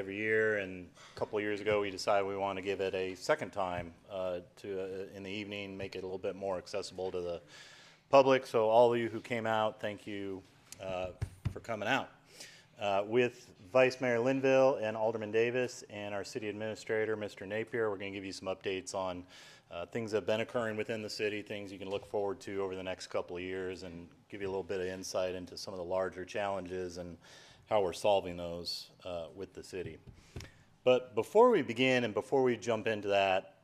every year, and a couple of years ago we decided we want to give it a second time in the evening, make it a little bit more accessible to the public. So all of you who came out, thank you for coming out. With Vice Mayor Linville and Alderman Davis and our city administrator, Mr. Napier, we're going to give you some updates on things that have been occurring within the city, things you can look forward to over the next couple of years, and give you a little bit of insight into some of the larger challenges and how we're solving those with the city. But before we begin and before we jump into that,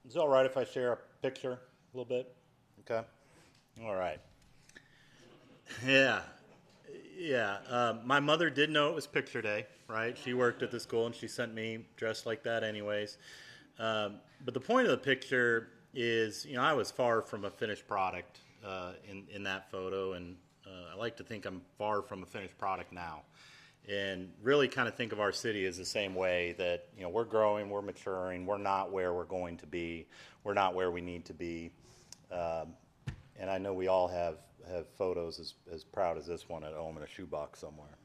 is it all right if I share a picture a little bit? Okay. All right. Yeah. My mother did know it was picture day, right? She worked at the school and she sent me dressed like that anyways. But the point of the picture is, I was far from a finished product in that photo, and I like to think I'm far from a finished product now. And really kind of think of our city as the same way that, we're growing, we're maturing, we're not where we're going to be, we're not where we need to be. And I know we all have photos as proud as this one at home in a shoebox somewhere.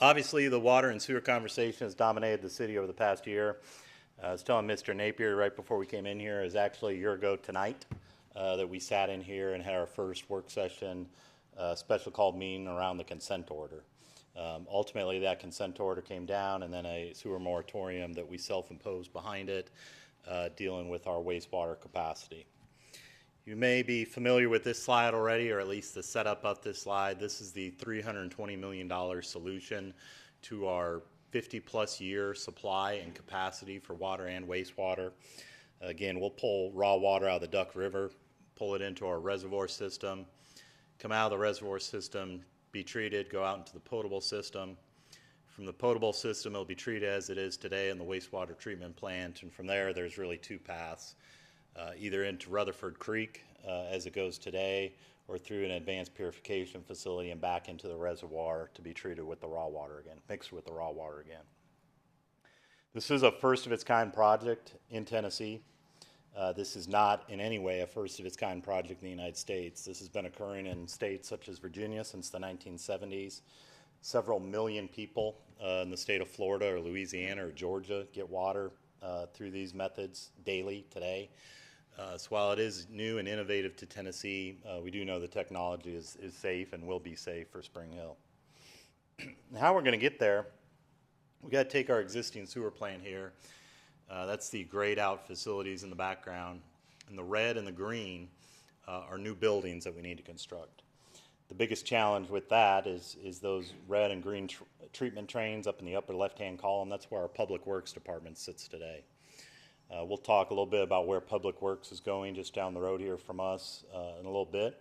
Obviously, the water and sewer conversation has dominated the city over the past year. I was telling Mr. Napier right before we came in here, it was actually a year ago tonight that we sat in here and had our first work session, special called meeting around the consent order. Ultimately, that consent order came down, and then a sewer moratorium that we self-imposed behind it, dealing with our wastewater capacity. You may be familiar with this slide already, or at least the setup of this slide. This is the $320 million solution to our 50-plus year supply and capacity for water and wastewater. Again, we'll pull raw water out of the Duck River, pull it into our reservoir system, come out of the reservoir system, be treated, go out into the potable system. From the potable system, it'll be treated as it is today in the wastewater treatment plant, and from there, there's really two paths. Either into Rutherford Creek as it goes today, or through an advanced purification facility and back into the reservoir to be treated with the raw water again, mixed with the raw water again. This is a first of its kind project in Tennessee. This is not in any way a first of its kind project in the United States. This has been occurring in states such as Virginia since the 1970s. Several million people in the state of Florida or Louisiana or Georgia get water through these methods daily today. So while it is new and innovative to Tennessee, we do know the technology is safe and will be safe for Spring Hill. How we're going to get there, we got to take our existing sewer plant here. That's the grayed out facilities in the background. And the red and the green are new buildings that we need to construct. The biggest challenge with that is those red and green treatment trains up in the upper left-hand column. That's where our Public Works Department sits today. We'll talk a little bit about where Public Works is going just down the road here from us in a little bit.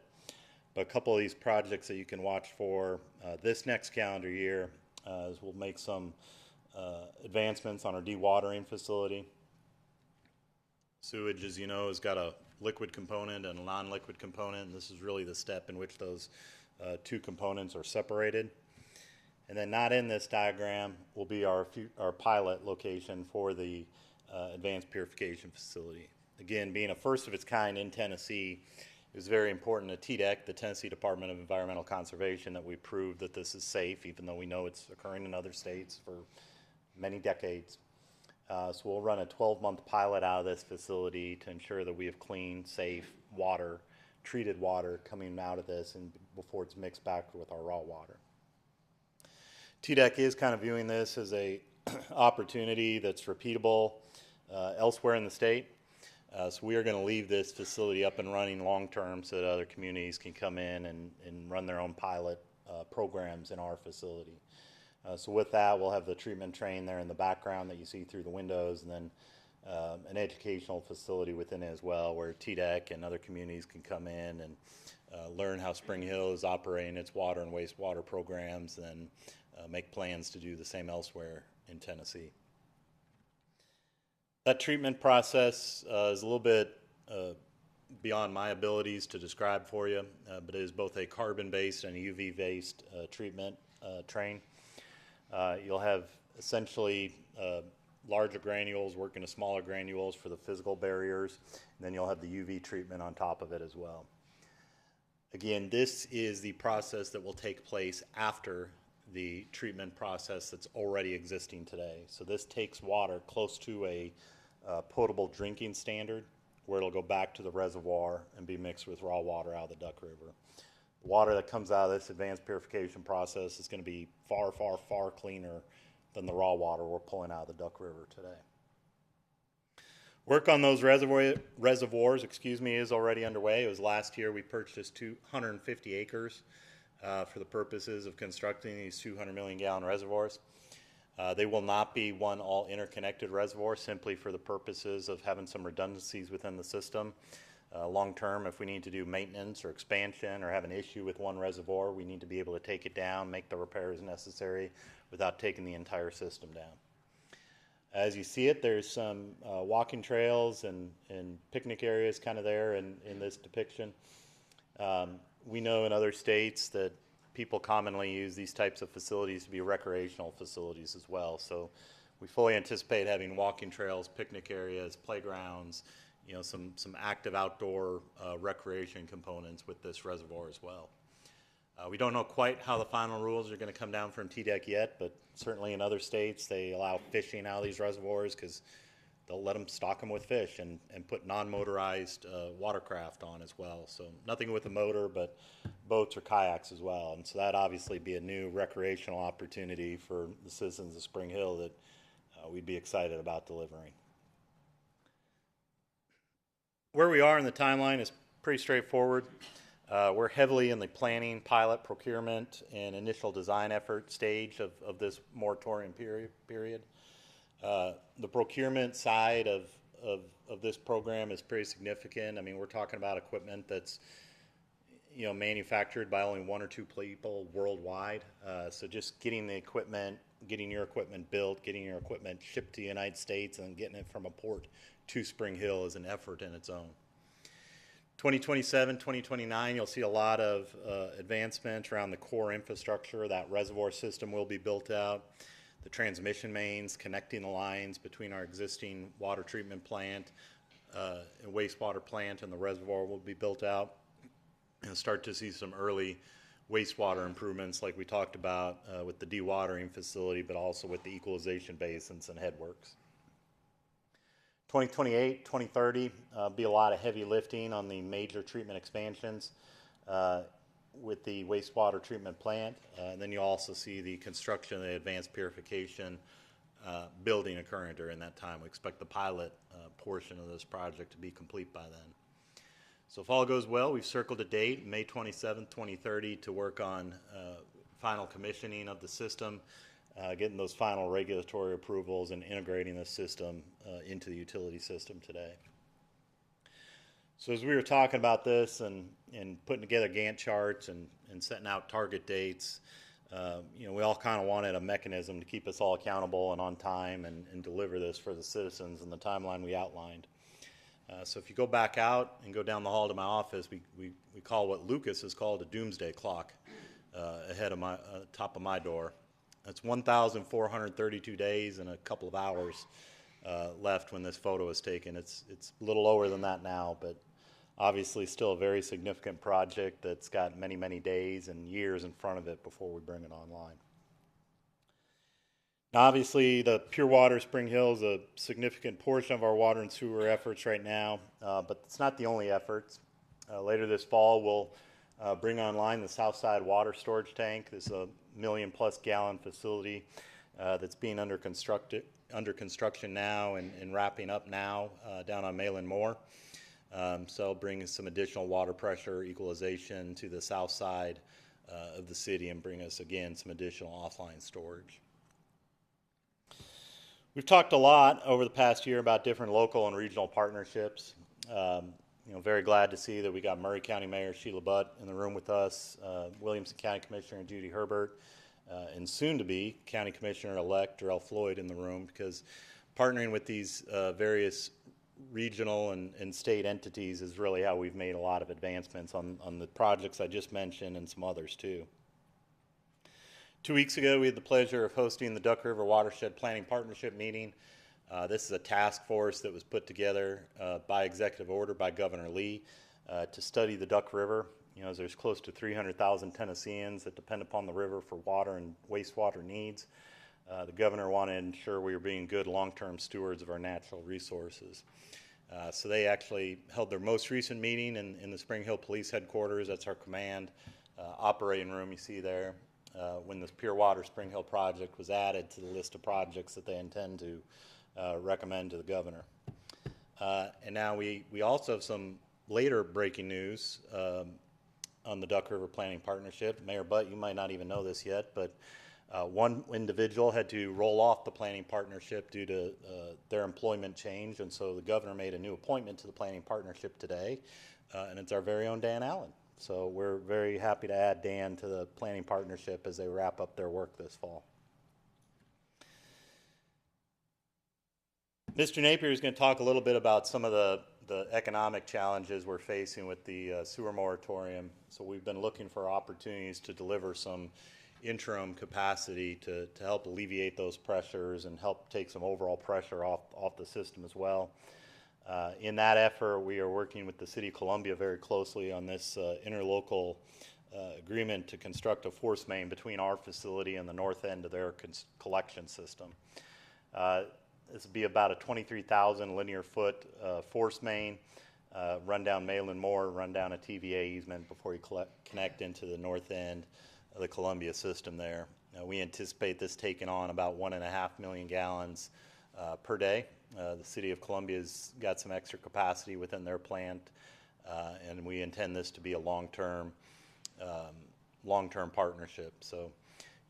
But a couple of these projects that you can watch for this next calendar year is we'll make some advancements on our dewatering facility. Sewage, as you know, has got a liquid component and a non-liquid component, and this is really the step in which those two components are separated. And then not in this diagram will be our pilot location for the advanced purification facility. Again, being a first of its kind in Tennessee, it was very important to TDEC, the Tennessee Department of Environmental Conservation, that we prove that this is safe, even though we know it's occurring in other states for many decades. So we'll run a 12-month pilot out of this facility to ensure that we have clean, safe water, treated water coming out of this and before it's mixed back with our raw water. TDEC is kind of viewing this as a opportunity that's repeatable elsewhere in the state. So we are going to leave this facility up and running long-term so that other communities can come in and run their own pilot programs in our facility. So with that, we'll have the treatment train there in the background that you see through the windows, and then an educational facility within it as well, where TDEC and other communities can come in and learn how Spring Hill is operating its water and wastewater programs, and make plans to do the same elsewhere in Tennessee. That treatment process is a little bit beyond my abilities to describe for you, but it is both a carbon-based and a UV-based treatment train. You'll have essentially larger granules working to smaller granules for the physical barriers, and then you'll have the UV treatment on top of it as well. Again, this is the process that will take place after the treatment process that's already existing today. So this takes water close to a potable drinking standard, where it'll go back to the reservoir and be mixed with raw water out of the Duck River. The water that comes out of this advanced purification process is going to be far, far, far cleaner than the raw water we're pulling out of the Duck River today. Work on those reservoirs, is already underway. It was last year we purchased 250 acres for the purposes of constructing these 200 million gallon reservoirs. They will not be one all interconnected reservoir, simply for the purposes of having some redundancies within the system. Long term, if we need to do maintenance or expansion or have an issue with one reservoir, we need to be able to take it down, make the repairs necessary without taking the entire system down. As you see it, there's some walking trails and picnic areas kind of there in this depiction. We know in other states that people commonly use these types of facilities to be recreational facilities as well. So we fully anticipate having walking trails, picnic areas, playgrounds, some active outdoor recreation components with this reservoir as well. We don't know quite how the final rules are going to come down from TDEC yet, but certainly in other states they allow fishing out of these reservoirs because they'll let them stock them with fish and put non-motorized watercraft on as well. So nothing with a motor, but boats or kayaks as well. And so that obviously be a new recreational opportunity for the citizens of Spring Hill that we'd be excited about delivering. Where we are in the timeline is pretty straightforward. We're heavily in the planning, pilot, procurement, and initial design effort stage of this moratorium period. The procurement side of this program is pretty significant. I mean, we're talking about equipment that's manufactured by only one or two people worldwide. So just getting the equipment, getting your equipment built, getting your equipment shipped to the United States, and getting it from a port to Spring Hill is an effort in its own. 2027, 2029, you'll see a lot of advancement around the core infrastructure. That reservoir system will be built out. The transmission mains connecting the lines between our existing water treatment plant and wastewater plant and the reservoir will be built out, and start to see some early wastewater improvements like we talked about with the dewatering facility, but also with the equalization basins and headworks. 2028, 2030, be a lot of heavy lifting on the major treatment expansions with the wastewater treatment plant. And then you also see the construction of the advanced purification building occurring during that time. We expect the pilot portion of this project to be complete by then. So if all goes well, we've circled a date, May 27th, 2030, to work on final commissioning of the system, getting those final regulatory approvals and integrating the system into the utility system today. So as we were talking about this and putting together Gantt charts and setting out target dates, we all kind of wanted a mechanism to keep us all accountable and on time and deliver this for the citizens in the timeline we outlined. So if you go back out and go down the hall to my office, we call what Lucas has called a doomsday clock ahead of my top of my door. That's 1,432 days and a couple of hours left when this photo is taken. It's a little lower than that now, but obviously still a very significant project that's got many, many days and years in front of it before we bring it online. Now, obviously, the Pure Water Spring Hill is a significant portion of our water and sewer efforts right now, but it's not the only efforts. Later this fall, we'll bring online the Southside Water Storage Tank. This is a 1 million+ gallon facility that's being under construction now and wrapping up now down on Malin Moor. So bring some additional water pressure equalization to the south side of the city and bring us, again, some additional offline storage. We've talked a lot over the past year about different local and regional partnerships. Very glad to see that we got Murray County Mayor Sheila Butt in the room with us, Williamson County Commissioner Judy Herbert, and soon-to-be County Commissioner-elect Darrell Floyd in the room, because partnering with these various regional and state entities is really how we've made a lot of advancements on the projects I just mentioned and some others too. 2 weeks ago, we had the pleasure of hosting the Duck River Watershed Planning Partnership meeting. This is a task force that was put together by executive order by Governor Lee to study the Duck River. as there's close to 300,000 Tennesseans that depend upon the river for water and wastewater needs. The governor wanted to ensure we were being good long-term stewards of our natural resources. So they actually held their most recent meeting in the Spring Hill Police Headquarters. That's our command operating room you see there, when the Pure Water Spring Hill project was added to the list of projects that they intend to recommend to the governor. And now we also have some later breaking news on the Duck River Planning Partnership. Mayor Butt, you might not even know this yet, but one individual had to roll off the planning partnership due to their employment change, and so the governor made a new appointment to the planning partnership today, and it's our very own Dan Allen. So we're very happy to add Dan to the planning partnership as they wrap up their work this fall. Mr. Napier is going to talk a little bit about some of the economic challenges we're facing with the sewer moratorium. So we've been looking for opportunities to deliver some interim capacity to help alleviate those pressures and help take some overall pressure off the system as well. In that effort, we are working with the City of Columbia very closely on this interlocal agreement to construct a force main between our facility and the north end of their collection system. This will be about a 23,000 linear foot force main, run down Malin Moore, run down a TVA easement before you connect into the north end of the Columbia system there. We anticipate this taking on about 1.5 million gallons per day. The City of Columbia's got some extra capacity within their plant, and we intend this to be a long-term partnership. So,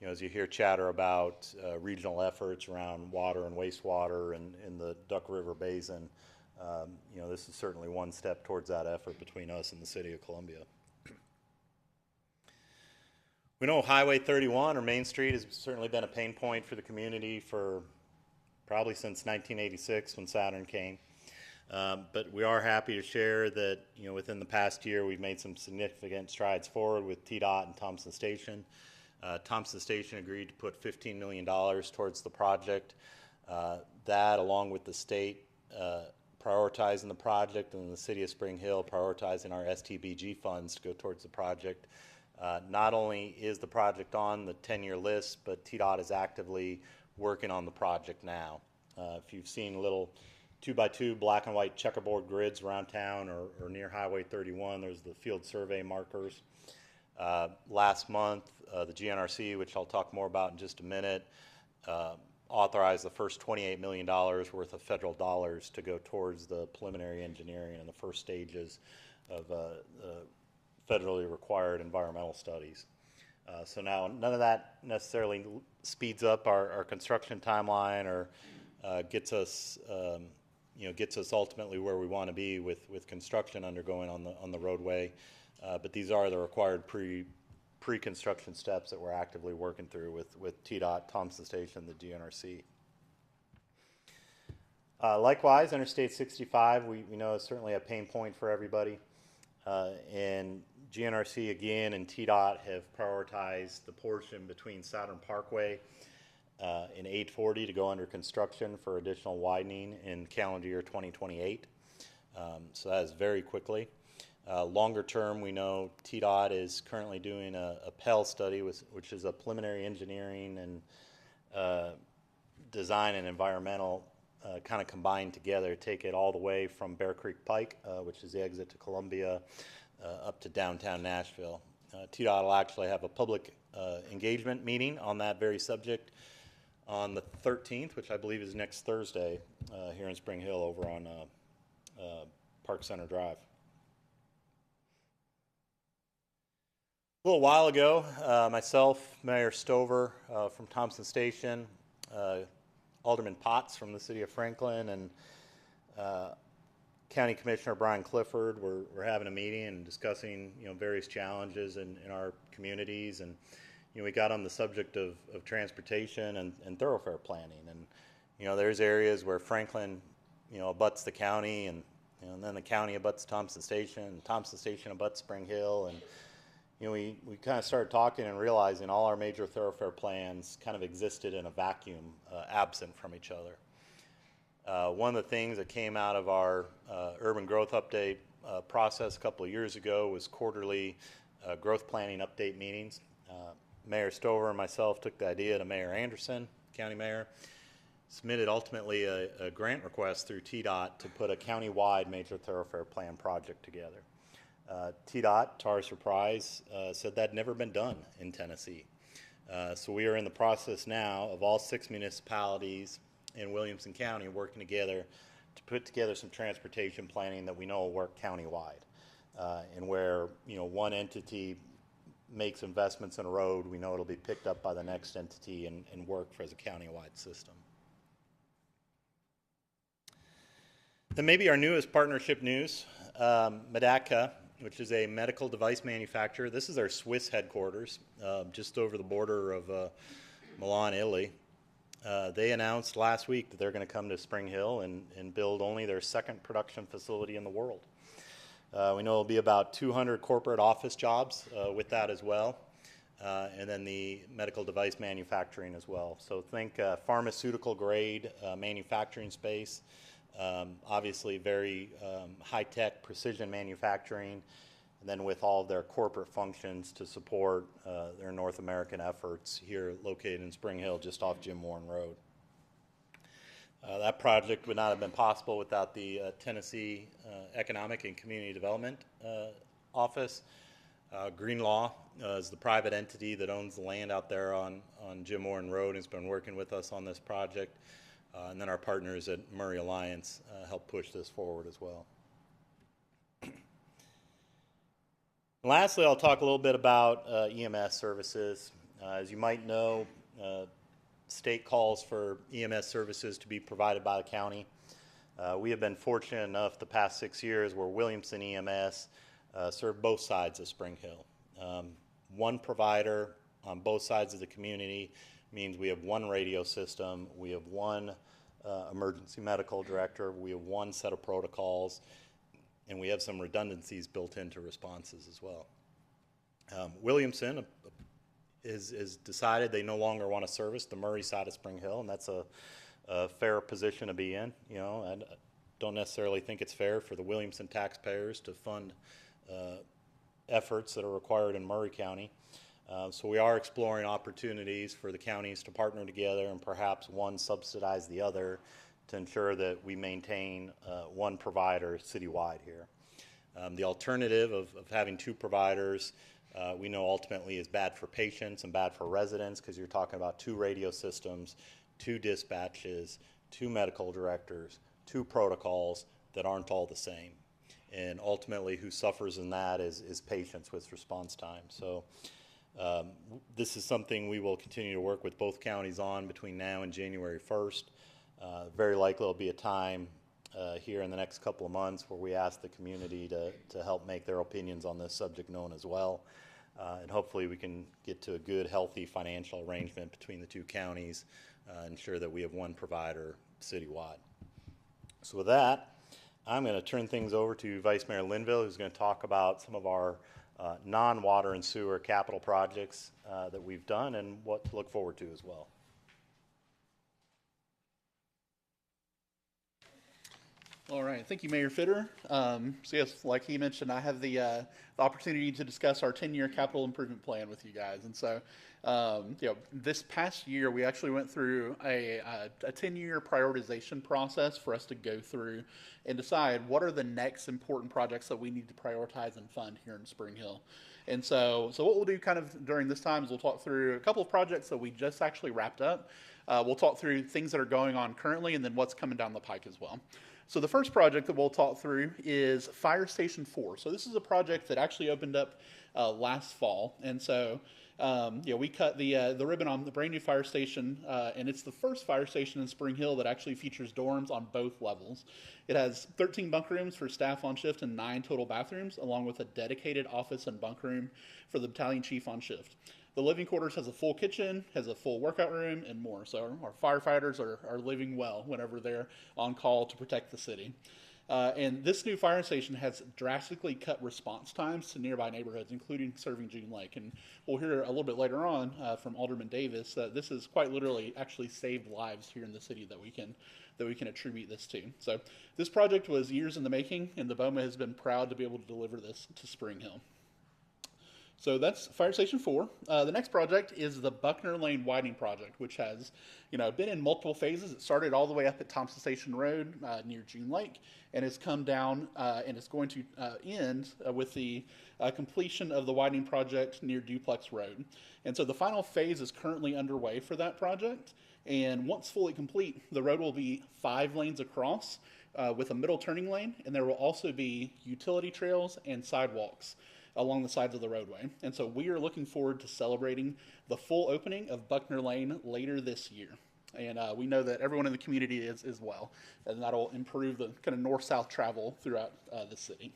as you hear chatter about regional efforts around water and wastewater and in the Duck River Basin, this is certainly one step towards that effort between us and the City of Columbia. We know Highway 31 or Main Street has certainly been a pain point for the community for probably since 1986 when Saturn came. But we are happy to share that within the past year we've made some significant strides forward with TDOT and Thompson Station. Thompson Station agreed to put $15 million towards the project. That, along with the state prioritizing the project and the City of Spring Hill prioritizing our STBG funds to go towards the project. Not only is the project on the 10-year list, but TDOT is actively working on the project now. If you've seen little 2x2 black and white checkerboard grids around town or near Highway 31, there's the field survey markers. Last month, the GNRC, which I'll talk more about in just a minute, authorized the first $28 million worth of federal dollars to go towards the preliminary engineering and the first stages of federally required environmental studies. So now none of that necessarily speeds up our construction timeline or gets us ultimately where we want to be with construction undergoing on the roadway. But these are the required pre-construction steps that we're actively working through with TDOT, Thompson Station, the GNRC. Likewise, Interstate 65, we know is certainly a pain point for everybody. And GNRC again and TDOT have prioritized the portion between Saturn Parkway and 840 to go under construction for additional widening in calendar year 2028. So that is very quickly. Longer term, we know TDOT is currently doing a Pell study, which is a preliminary engineering and design and environmental kind of combined together to take it all the way from Bear Creek Pike, which is the exit to Columbia, up to downtown Nashville. TDOT will actually have a public engagement meeting on that very subject on the 13th, which I believe is next Thursday, here in Spring Hill over on Park Center Drive. A little while ago, myself, Mayor Stover from Thompson Station, Alderman Potts from the City of Franklin, and County Commissioner Brian Clifford were having a meeting and discussing various challenges in our communities, and we got on the subject of transportation and thoroughfare planning, and there's areas where Franklin abuts the county, and then the county abuts Thompson Station, and Thompson Station abuts Spring Hill, and we kind of started talking and realizing all our major thoroughfare plans kind of existed in a vacuum, absent from each other. One of the things that came out of our urban growth update process a couple of years ago was quarterly growth planning update meetings. Mayor Stover and myself took the idea to Mayor Anderson, County Mayor, submitted ultimately a grant request through TDOT to put a county-wide major thoroughfare plan project together. TDOT, to our surprise, said that had never been done in Tennessee. So we are in the process now of all 6 municipalities in Williamson County working together to put together some transportation planning that we know will work countywide. And where one entity makes investments in a road, we know it'll be picked up by the next entity and work as a countywide system. Then maybe our newest partnership news, Medaka, which is a medical device manufacturer. This is our Swiss headquarters, just over the border of Milan, Italy. They announced last week that they're going to come to Spring Hill and build only their second production facility in the world. We know it'll be about 200 corporate office jobs with that as well, and then the medical device manufacturing as well. So think pharmaceutical grade manufacturing space, obviously very high-tech precision manufacturing, and then with all of their corporate functions to support their North American efforts here located in Spring Hill just off Jim Warren Road. That project would not have been possible without the Tennessee Economic and Community Development Office. Greenlaw is the private entity that owns the land out there on Jim Warren Road and has been working with us on this project. And then our partners at Murray Alliance help push this forward as well. Lastly, I'll talk a little bit about EMS services. As you might know, state calls for EMS services to be provided by the county. We have been fortunate enough the past 6 years where Williamson EMS served both sides of Spring Hill. One provider on both sides of the community means we have one radio system, we have one emergency medical director, we have one set of protocols, and we have some redundancies built into responses as well. Williamson is decided they no longer want to service the Murray side of Spring Hill, and that's a fair position to be in. I don't necessarily think it's fair for the Williamson taxpayers to fund efforts that are required in Murray County. So we are exploring opportunities for the counties to partner together and perhaps one subsidize the other to ensure that we maintain one provider citywide here. The alternative of having two providers we know ultimately is bad for patients and bad for residents because you're talking about two radio systems, two dispatches, two medical directors, two protocols that aren't all the same. And ultimately who suffers in that is patients with response time. So this is something we will continue to work with both counties on between now and January 1st. Very likely there'll be a time here in the next couple of months where we ask the community to help make their opinions on this subject known as well. And hopefully we can get to a good, healthy financial arrangement between the two counties, ensure that we have one provider citywide. So with that, I'm going to turn things over to Vice Mayor Linville, who's going to talk about some of our non-water and sewer capital projects that we've done and what to look forward to as well. All right, thank you, Mayor Fitterer. So yes, like he mentioned, I have the opportunity to discuss our 10-year capital improvement plan with you guys. And so, this past year, we actually went through a 10-year prioritization process for us to go through and decide what are the next important projects that we need to prioritize and fund here in Spring Hill. And so what we'll do kind of during this time is we'll talk through a couple of projects that we just actually wrapped up. We'll talk through things that are going on currently and then what's coming down the pike as well. So the first project that we'll talk through is Fire Station 4. So this is a project that actually opened up last fall. And so, we cut the ribbon on the brand new fire station, and it's the first fire station in Spring Hill that actually features dorms on both levels. It has 13 bunk rooms for staff on shift and 9 total bathrooms, along with a dedicated office and bunk room for the battalion chief on shift. The living quarters has a full kitchen, has a full workout room, and more. So our firefighters are living well whenever they're on call to protect the city. And this new fire station has drastically cut response times to nearby neighborhoods, including serving June Lake. And we'll hear a little bit later on from Alderman Davis that this has quite literally actually saved lives here in the city that we can attribute this to. So this project was years in the making, and the BOMA has been proud to be able to deliver this to Spring Hill. So that's Fire Station 4. The next project is the Buckner Lane Widening Project, which has, been in multiple phases. It started all the way up at Thompson Station Road near June Lake, and has come down and it's going to end with the completion of the widening project near Duplex Road. And so the final phase is currently underway for that project. And once fully complete, the road will be 5 lanes across with a middle turning lane, and there will also be utility trails and sidewalks along the sides of the roadway. And so we are looking forward to celebrating the full opening of Buckner Lane later this year. And we know that everyone in the community is as well, and that'll improve the kind of north-south travel throughout the city.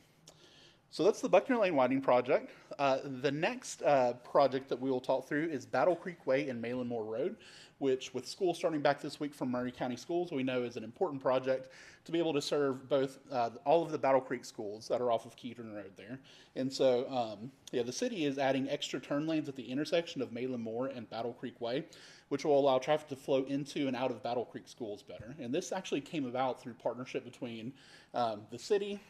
So that's the Buckner Lane Widening Project. The next project that we will talk through is Battle Creek Way and Malin Moore Road, which with school starting back this week from Murray County Schools, we know is an important project to be able to serve both all of the Battle Creek schools that are off of Keaton Road there. And so, the city is adding extra turn lanes at the intersection of Malin Moore and Battle Creek Way, which will allow traffic to flow into and out of Battle Creek schools better. And this actually came about through partnership between the city,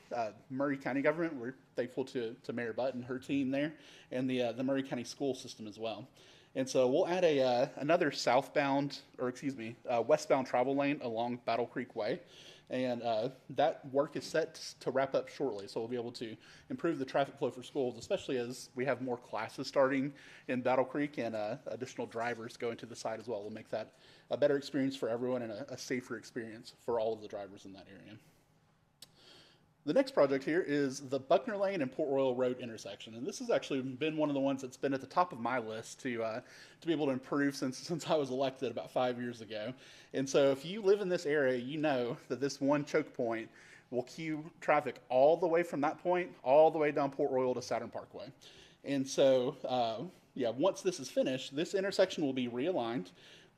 Murray County government. We're thankful to Mayor Butt and her team there, and the Murray County school system as well. And so we'll add another westbound travel lane along Battle Creek Way. And that work is set to wrap up shortly. So we'll be able to improve the traffic flow for schools, especially as we have more classes starting in Battle Creek and additional drivers going to the site as well. We'll make that a better experience for everyone and a safer experience for all of the drivers in that area. The next project here is the Buckner Lane and Port Royal Road intersection, and this has actually been one of the ones that's been at the top of my list to be able to improve since I was elected about 5 years ago. And so, if you live in this area, you know that this one choke point will queue traffic all the way from that point all the way down Port Royal to Saturn Parkway. And so, once this is finished, this intersection will be realigned,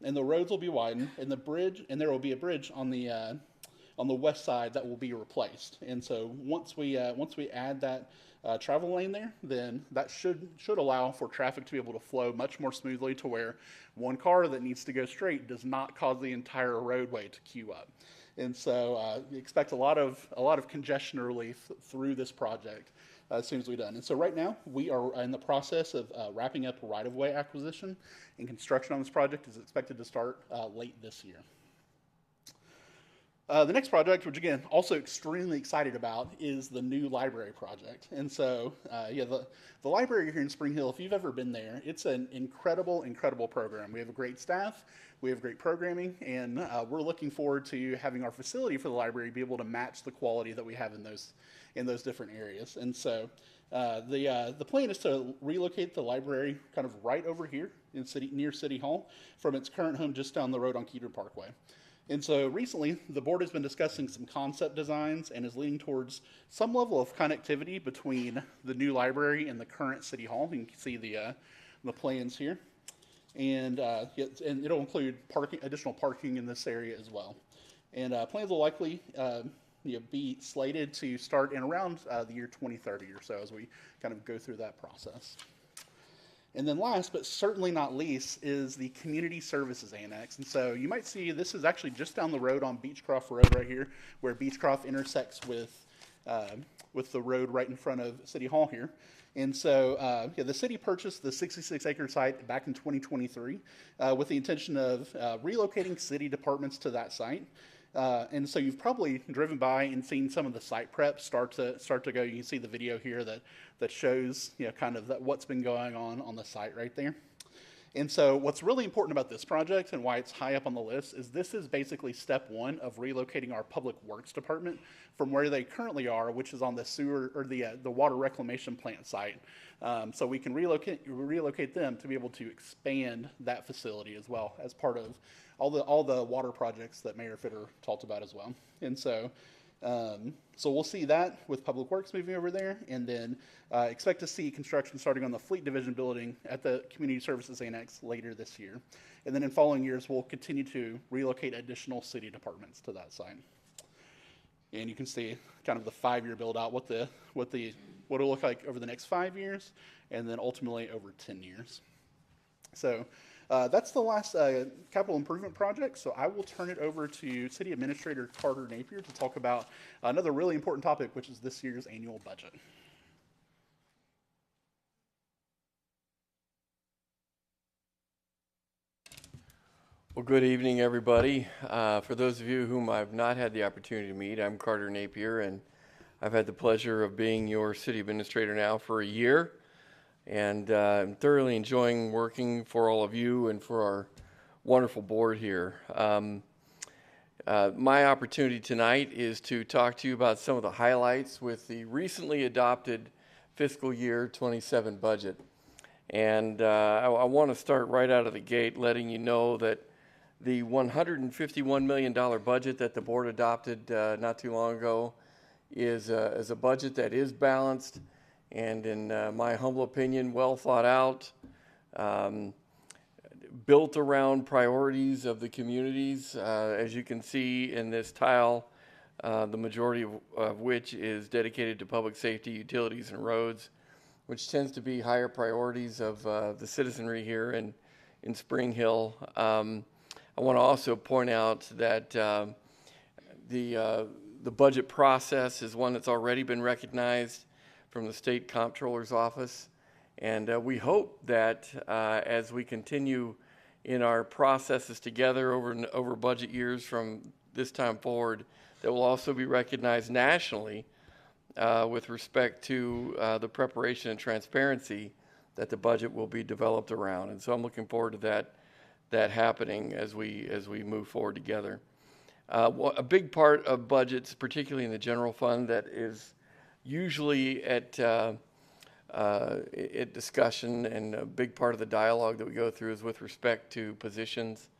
and the roads will be widened, and there will be a bridge on the west side that will be replaced. And so once we add that travel lane there, then that should allow for traffic to be able to flow much more smoothly to where one car that needs to go straight does not cause the entire roadway to queue up. And so expect a lot of congestion relief through this project as soon as we're done. And so right now we are in the process of wrapping up right-of-way acquisition, and construction on this project is expected to start late this year. The next project, which again, also extremely excited about, is the new library project. And so, the library here in Spring Hill, if you've ever been there, it's an incredible, incredible program. We have a great staff, we have great programming, and we're looking forward to having our facility for the library be able to match the quality that we have in those different areas. And so, the plan is to relocate the library kind of right over here near City Hall from its current home just down the road on Keaton Parkway. And so recently, the board has been discussing some concept designs and is leaning towards some level of connectivity between the new library and the current City Hall. You can see the plans here. And it'll include additional parking in this area as well. And plans will likely be slated to start in around the year 2030 or so as we kind of go through that process. And then last, but certainly not least, is the Community Services Annex. And so you might see this is actually just down the road on Beechcroft Road right here, where Beechcroft intersects with the road right in front of City Hall here. And so the city purchased the 66-acre site back in 2023 with the intention of relocating city departments to that site. And so you've probably driven by and seen some of the site prep start to go. You can see the video here that shows kind of what's been going on the site right there. And so what's really important about this project and why it's high up on the list is this is basically step one of relocating our public works department from where they currently are, which is on the sewer or the water reclamation plant site. So we can relocate them to be able to expand that facility as well as part of all the water projects that Mayor Fitterer talked about as well. And so we'll see that with Public Works moving over there, and then expect to see construction starting on the Fleet Division building at the Community Services Annex later this year. And then in following years, we'll continue to relocate additional city departments to that site. And you can see kind of the 5-year build out, what it'll look like over the next 5 years, and then ultimately over 10 years. So that's the last capital improvement project. So I will turn it over to City Administrator Carter Napier to talk about another really important topic, which is this year's annual budget. Well, good evening, everybody. For those of you whom I've not had the opportunity to meet, I'm Carter Napier, and I've had the pleasure of being your city administrator now for a year, and I'm thoroughly enjoying working for all of you and for our wonderful board here. My opportunity tonight is to talk to you about some of the highlights with the recently adopted fiscal year 27 budget. And I want to start right out of the gate letting you know that the $151 million budget that the board adopted not too long ago is a budget that is balanced and, in my humble opinion, well thought out, built around priorities of the communities, as you can see in this tile, the majority of which is dedicated to public safety, utilities, and roads, which tends to be higher priorities of the citizenry here in Spring Hill. I want to also point out that the budget process is one that's already been recognized from the State Comptroller's Office, and we hope that as we continue in our processes together over budget years from this time forward, that will also be recognized nationally with respect to the preparation and transparency that the budget will be developed around. And so I'm looking forward to that happening as we move forward together. A big part of budgets, particularly in the general fund, that is usually at discussion, and a big part of the dialogue that we go through is with respect to positions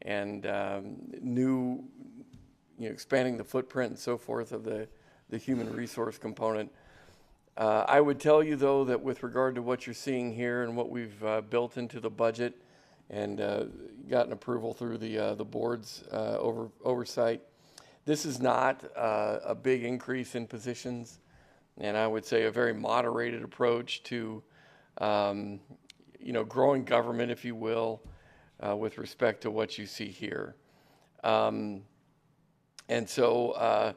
and expanding the footprint and so forth of the human resource component. I would tell you, though, that with regard to what you're seeing here and what we've built into the budget and gotten approval through the board's oversight, this is not a big increase in positions, and I would say a very moderated approach to growing government, if you will, with respect to what you see here. And so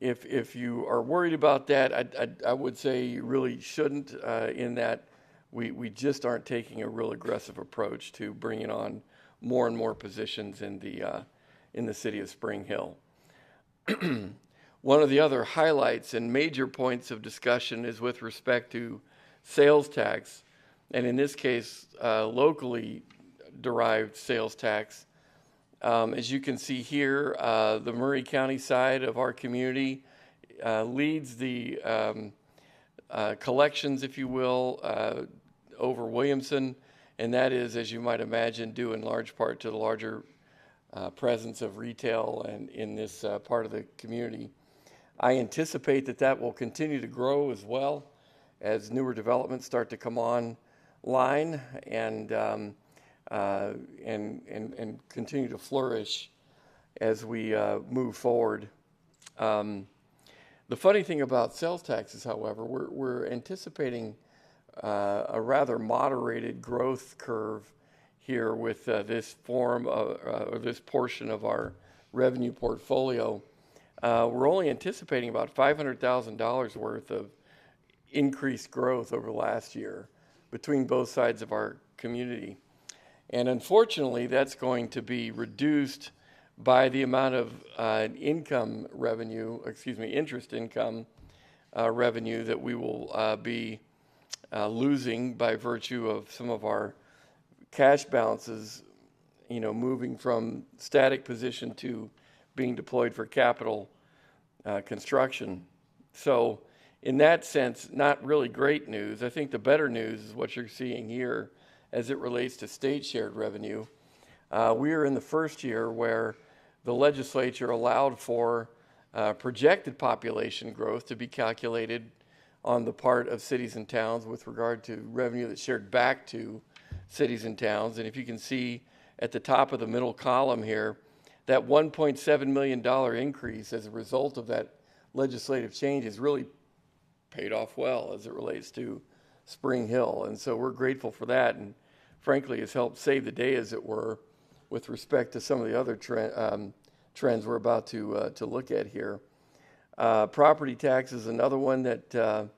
if you are worried about that, I would say you really shouldn't, in that we just aren't taking a real aggressive approach to bringing on more and more positions in the city of Spring Hill. One of the other highlights and major points of discussion is with respect to sales tax, and in this case, locally derived sales tax. As you can see here, the Murray County side of our community leads the collections, if you will, over Williamson, and that is, as you might imagine, due in large part to the larger presence of retail and in this part of the community. I anticipate that will continue to grow as well as newer developments start to come online and continue to flourish as we move forward. The funny thing about sales taxes, however, we're anticipating a rather moderated growth curve here with this form or this portion of our revenue portfolio. We're only anticipating about $500,000 worth of increased growth over last year between both sides of our community. And unfortunately, that's going to be reduced by the amount of interest income revenue that we will be losing by virtue of some of our cash balances, moving from static position to being deployed for capital construction. So in that sense, not really great news. I think the better news is what you're seeing here as it relates to state shared revenue. We are in the first year where the legislature allowed for projected population growth to be calculated on the part of cities and towns with regard to revenue that's shared back to cities and towns. And if you can see at the top of the middle column here, that $1.7 million increase as a result of that legislative change has really paid off well as it relates to Spring Hill. And so we're grateful for that, and frankly has helped save the day, as it were, with respect to some of the other trends we're about to look at here. Property tax is another one that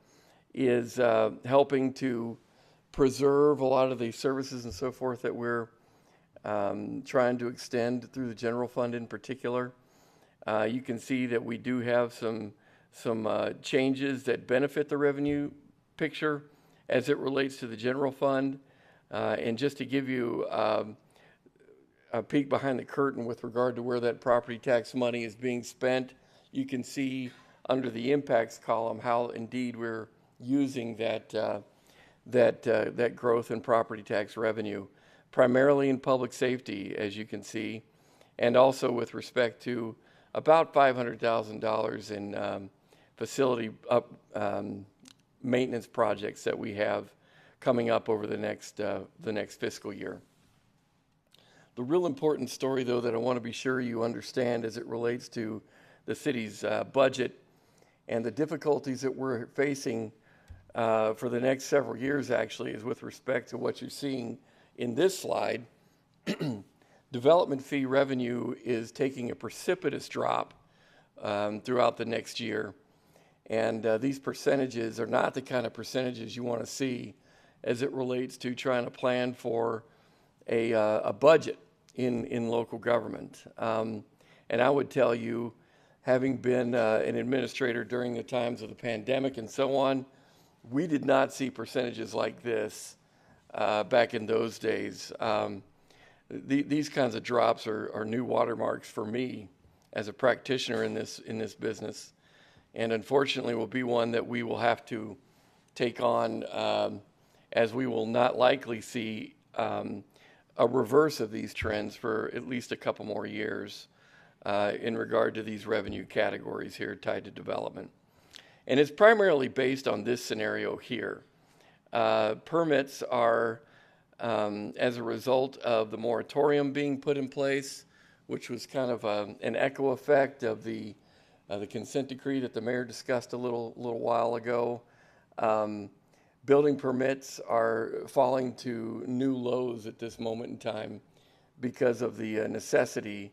is helping to preserve a lot of the services and so forth that we're trying to extend through the general fund in particular. You can see that we do have some changes that benefit the revenue picture as it relates to the general fund. And just to give you a peek behind the curtain with regard to where that property tax money is being spent, you can see under the impacts column how indeed we're using that growth in property tax revenue, primarily in public safety, as you can see, and also with respect to about $500,000 in facility maintenance projects that we have coming up over the next fiscal year. The real important story, though, that I want to be sure you understand as it relates to the city's budget and the difficulties that we're facing for the next several years, actually, is with respect to what you're seeing in this slide. Development fee revenue is taking a precipitous drop throughout the next year. And these percentages are not the kind of percentages you want to see as it relates to trying to plan for a budget in local government. And I would tell you, having been an administrator during the times of the pandemic and so on, we did not see percentages like this back in those days. These kinds of drops are new watermarks for me as a practitioner in this business, and unfortunately will be one that we will have to take on, as we will not likely see a reverse of these trends for at least a couple more years in regard to these revenue categories here tied to development. And it's primarily based on this scenario here. Permits are, as a result of the moratorium being put in place, which was kind of an echo effect of the consent decree that the mayor discussed a little while ago. Building permits are falling to new lows at this moment in time because of the necessity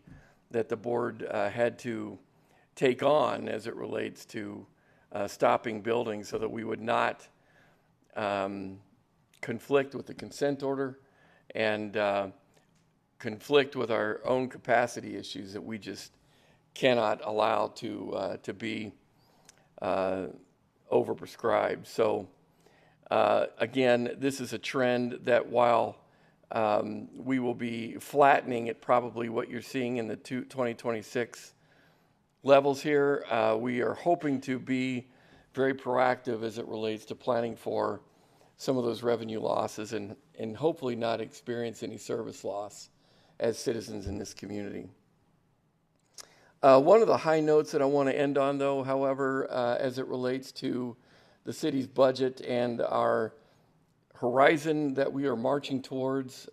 that the board had to take on as it relates to stopping building so that we would not conflict with the consent order and conflict with our own capacity issues that we just cannot allow to be overprescribed. So again, this is a trend that while we will be flattening at probably what you're seeing in the 2026 levels here, we are hoping to be very proactive as it relates to planning for some of those revenue losses and hopefully not experience any service loss as citizens in this community. One of the high notes that I want to end on, though, however, as it relates to the city's budget and our horizon that we are marching towards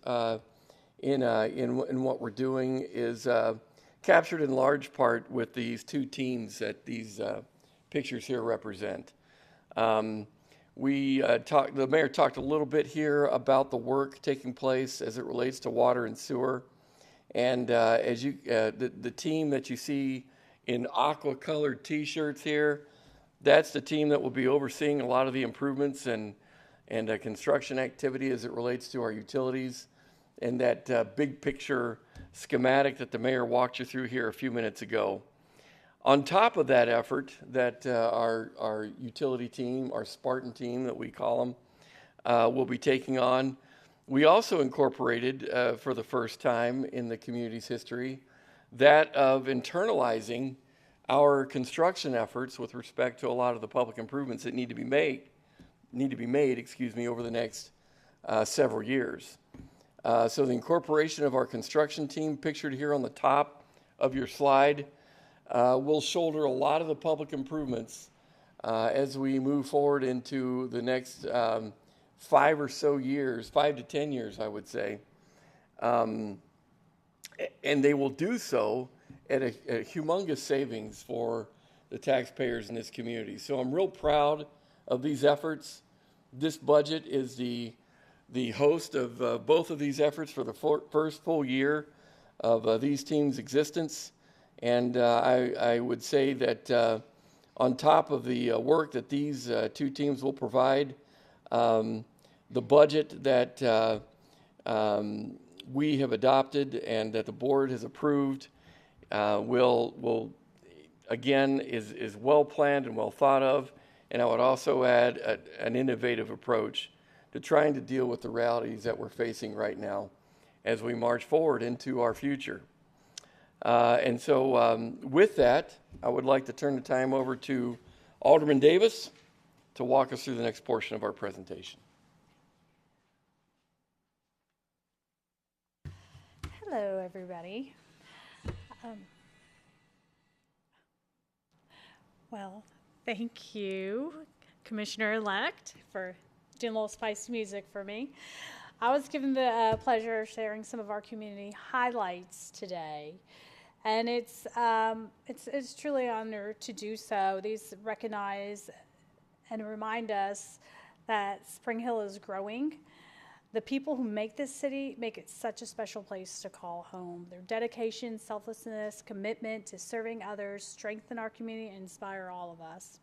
in what we're doing is captured in large part with these two teams that these pictures here represent. The mayor talked a little bit here about the work taking place as it relates to water and sewer. And as you, the team that you see in aqua-colored T-shirts here, that's the team that will be overseeing a lot of the improvements and construction activity as it relates to our utilities. And that big picture schematic that the mayor walked you through here a few minutes ago. On top of that effort that our utility team, our Spartan team that we call them, will be taking on, we also incorporated for the first time in the community's history that of internalizing our construction efforts with respect to a lot of the public improvements that need to be made, over the next several years. So the incorporation of our construction team, pictured here on the top of your slide, will shoulder a lot of the public improvements as we move forward into the next 5 to 10 years, I would say. And they will do so at a humongous savings for the taxpayers in this community. So I'm real proud of these efforts. This budget is the host of both of these efforts for the first full year of these teams' existence. And I would say that on top of the work that these two teams will provide, the budget that we have adopted and that the board has approved will again is well planned and well thought of. And I would also add an innovative approach to trying to deal with the realities that we're facing right now as we march forward into our future. And so with that, I would like to turn the time over to Alderman Davis to walk us through the next portion of our presentation. Hello, everybody. Well, thank you, Commissioner-elect, for doing a little spicy music for me. I was given the pleasure of sharing some of our community highlights today, and it's truly an honor to do so. These recognize and remind us that Spring Hill is growing. The people who make this city make it such a special place to call home. Their dedication, selflessness, commitment to serving others strengthen our community and inspire all of us.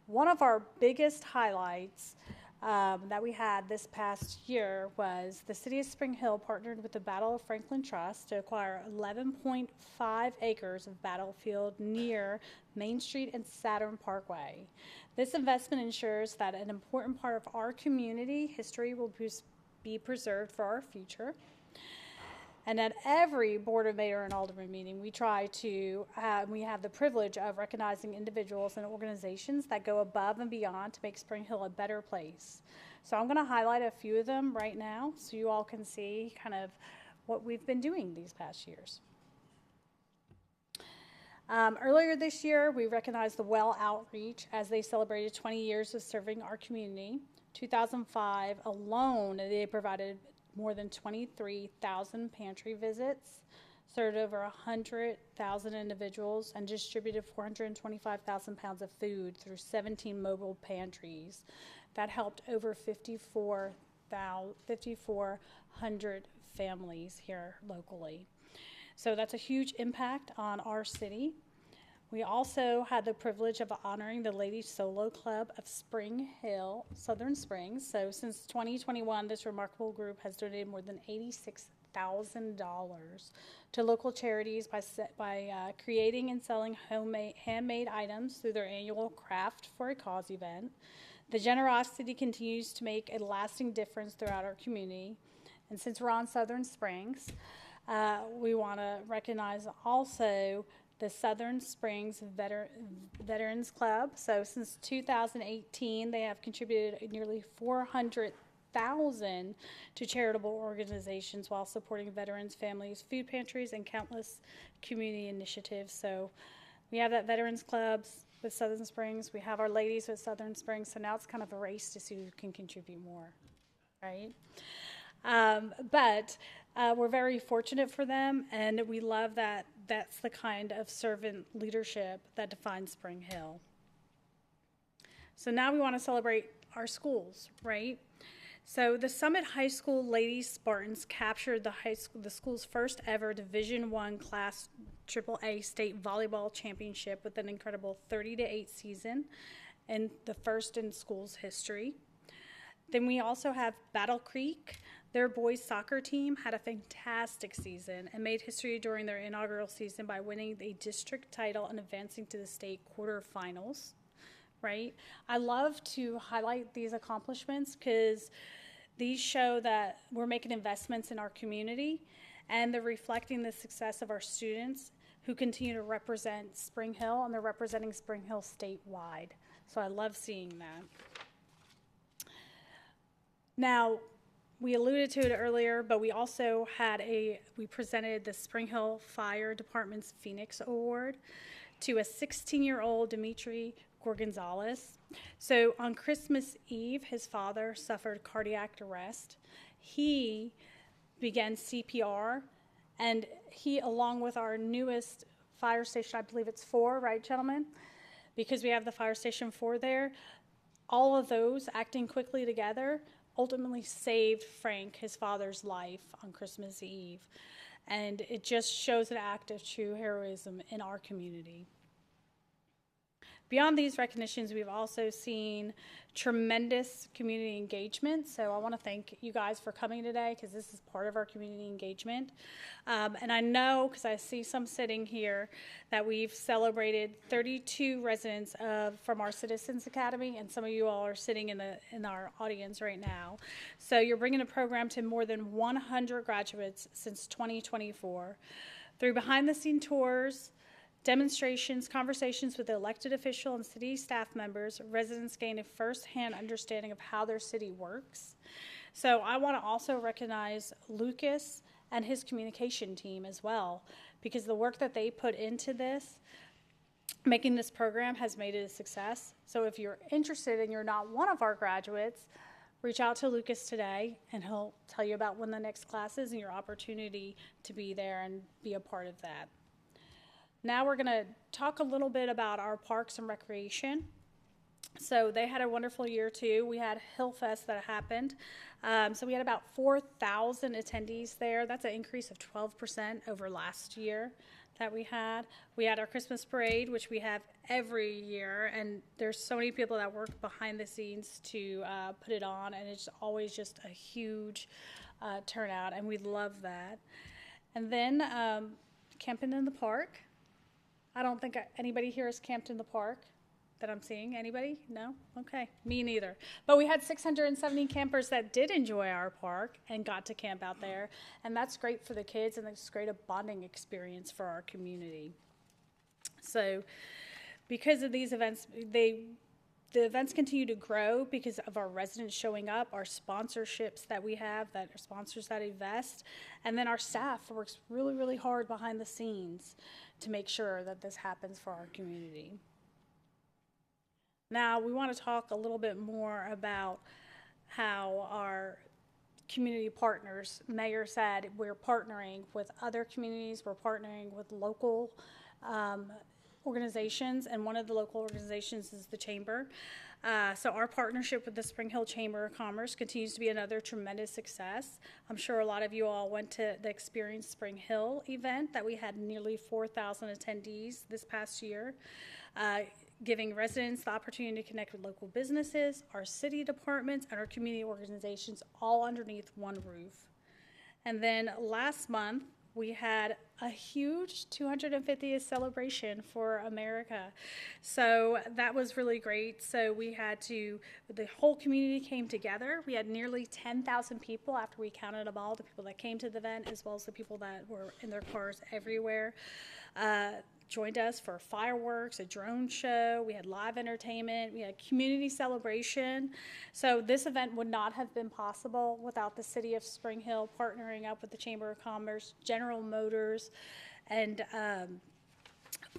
One of our biggest highlights that we had this past year was the City of Spring Hill partnered with the Battle of Franklin Trust to acquire 11.5 acres of battlefield near Main Street and Saturn Parkway. This investment ensures that an important part of our community history will be preserved for our future. And at every Board of Mayor and Alderman meeting, we have the privilege of recognizing individuals and organizations that go above and beyond to make Spring Hill a better place. So I'm going to highlight a few of them right now so you all can see kind of what we've been doing these past years. Earlier this year, we recognized the Well Outreach as they celebrated 20 years of serving our community. 2005 alone, they provided more than 23,000 pantry visits, served over 100,000 individuals, and distributed 425,000 pounds of food through 17 mobile pantries. That helped over 5,400 families here locally. So that's a huge impact on our city. We also had the privilege of honoring the Ladies Solo Club of Spring Hill, Southern Springs. So since 2021, this remarkable group has donated more than $86,000 to local charities by creating and selling handmade items through their annual Craft for a Cause event. The generosity continues to make a lasting difference throughout our community. And since we're on Southern Springs, we want to recognize also the Southern Springs Veterans Club. So since 2018, they have contributed nearly $400,000 to charitable organizations while supporting veterans, families, food pantries, and countless community initiatives. So we have that Veterans Clubs with Southern Springs. We have our ladies with Southern Springs. So now it's kind of a race to see who can contribute more, right? But we're very fortunate for them, and we love that that's the kind of servant leadership that defines Spring Hill. So now we want to celebrate our schools, right? So the Summit High School Lady Spartans captured the school's first ever Division I Class AAA State Volleyball Championship with an incredible 30-8 season, and the first in school's history. Then we also have Battle Creek. Their boys soccer team had a fantastic season and made history during their inaugural season by winning the district title and advancing to the state quarterfinals, right? I love to highlight these accomplishments because these show that we're making investments in our community and they're reflecting the success of our students who continue to represent Spring Hill, and they're representing Spring Hill statewide. So I love seeing that. Now, we alluded to it earlier, but we also we presented the Spring Hill Fire Department's Phoenix Award to a 16-year-old Dimitri Gorgonzalez. So on Christmas Eve, his father suffered cardiac arrest. He began CPR, and he, along with our newest fire station, I believe it's 4, right, gentlemen? Because we have the fire station 4 there, all of those acting quickly together ultimately saved Frank, his father's life, on Christmas Eve. And it just shows an act of true heroism in our community. Beyond these recognitions, we've also seen tremendous community engagement. So I want to thank you guys for coming today, because this is part of our community engagement. And I know, because I see some sitting here, that we've celebrated 32 residents from our Citizens Academy, and some of you all are sitting in our audience right now. So you're bringing a program to more than 100 graduates since 2024. Through behind-the-scene tours, demonstrations, conversations with the elected official and city staff members, residents gain a first-hand understanding of how their city works. So I want to also recognize Lucas and his communication team as well, because the work that they put into this, making this program, has made it a success. So if you're interested and you're not one of our graduates, reach out to Lucas today, and he'll tell you about when the next class is and your opportunity to be there and be a part of that. Now we're going to talk a little bit about our parks and recreation. So they had a wonderful year too. We had Hill Fest that happened. So we had about 4,000 attendees there. That's an increase of 12% over last year that we had. We had our Christmas parade, which we have every year, and there's so many people that work behind the scenes to put it on, and it's always just a huge turnout, and we love that. And then camping in the park. I don't think anybody here has camped in the park that I'm seeing. Anybody? No? Okay. Me neither. But we had 670 campers that did enjoy our park and got to camp out there. And that's great for the kids, and it's great a bonding experience for our community. So because of these events, the events continue to grow because of our residents showing up, our sponsorships that we have, that are sponsors that invest, and then our staff works really, really hard behind the scenes to make sure that this happens for our community. Now, we want to talk a little bit more about how our community partners, Mayor said, we're partnering with other communities, we're partnering with local organizations, and one of the local organizations is the Chamber. So our partnership with the Spring Hill Chamber of Commerce continues to be another tremendous success. I'm sure a lot of you all went to the Experience Spring Hill event that we had nearly 4,000 attendees this past year, giving residents the opportunity to connect with local businesses, our city departments, and our community organizations all underneath one roof. And then last month, we had a huge 250th celebration for America. So that was really great. So we had the whole community came together. We had nearly 10,000 people after we counted them all, the people that came to the event as well as the people that were in their cars everywhere. Joined us for fireworks, a drone show, we had live entertainment, we had community celebration. So this event would not have been possible without the City of Spring Hill partnering up with the Chamber of Commerce, General Motors, and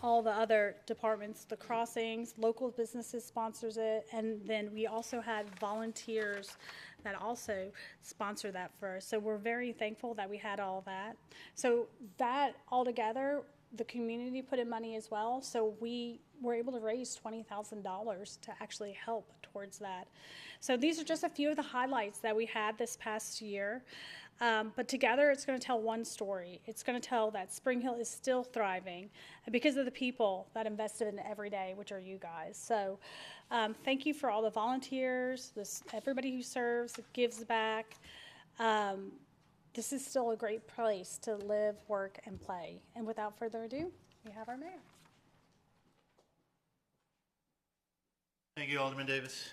all the other departments, the crossings, local businesses sponsors it, and then we also had volunteers that also sponsor that for us. So we're very thankful that we had all that. So that all together, the community put in money as well, so we were able to raise $20,000 to actually help towards that. So these are just a few of the highlights that we had this past year. But together, it's going to tell one story. It's going to tell that Spring Hill is still thriving because of the people that invested in it every day, which are you guys. So thank you for all the volunteers, everybody who serves, gives back. This is still a great place to live, work, and play. And without further ado, we have our mayor. Thank you, Alderman Davis.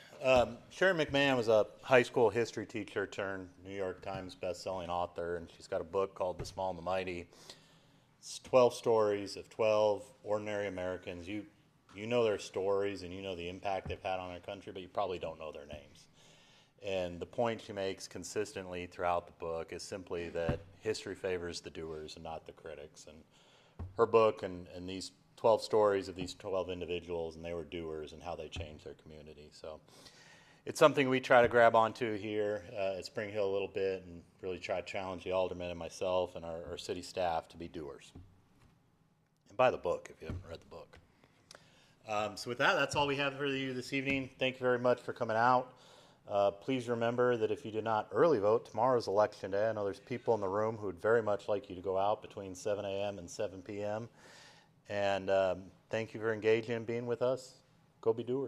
Sharon McMahon was a high school history teacher turned New York Times best-selling author, and she's got a book called The Small and the Mighty. It's 12 stories of 12 ordinary Americans. You know their stories and you know the impact they've had on our country, but you probably don't know their names. And the point she makes consistently throughout the book is simply that history favors the doers and not the critics. And her book and these 12 stories of these 12 individuals, and they were doers and how they changed their community. So it's something we try to grab onto here at Spring Hill a little bit and really try to challenge the alderman and myself and our city staff to be doers. And buy the book if you haven't read the book. So with that, that's all we have for you this evening. Thank you very much for coming out. Please remember that if you did not early vote, tomorrow's election day. I know there's people in the room who would very much like you to go out between 7 a.m. and 7 p.m. And thank you for engaging and being with us. Go be doers.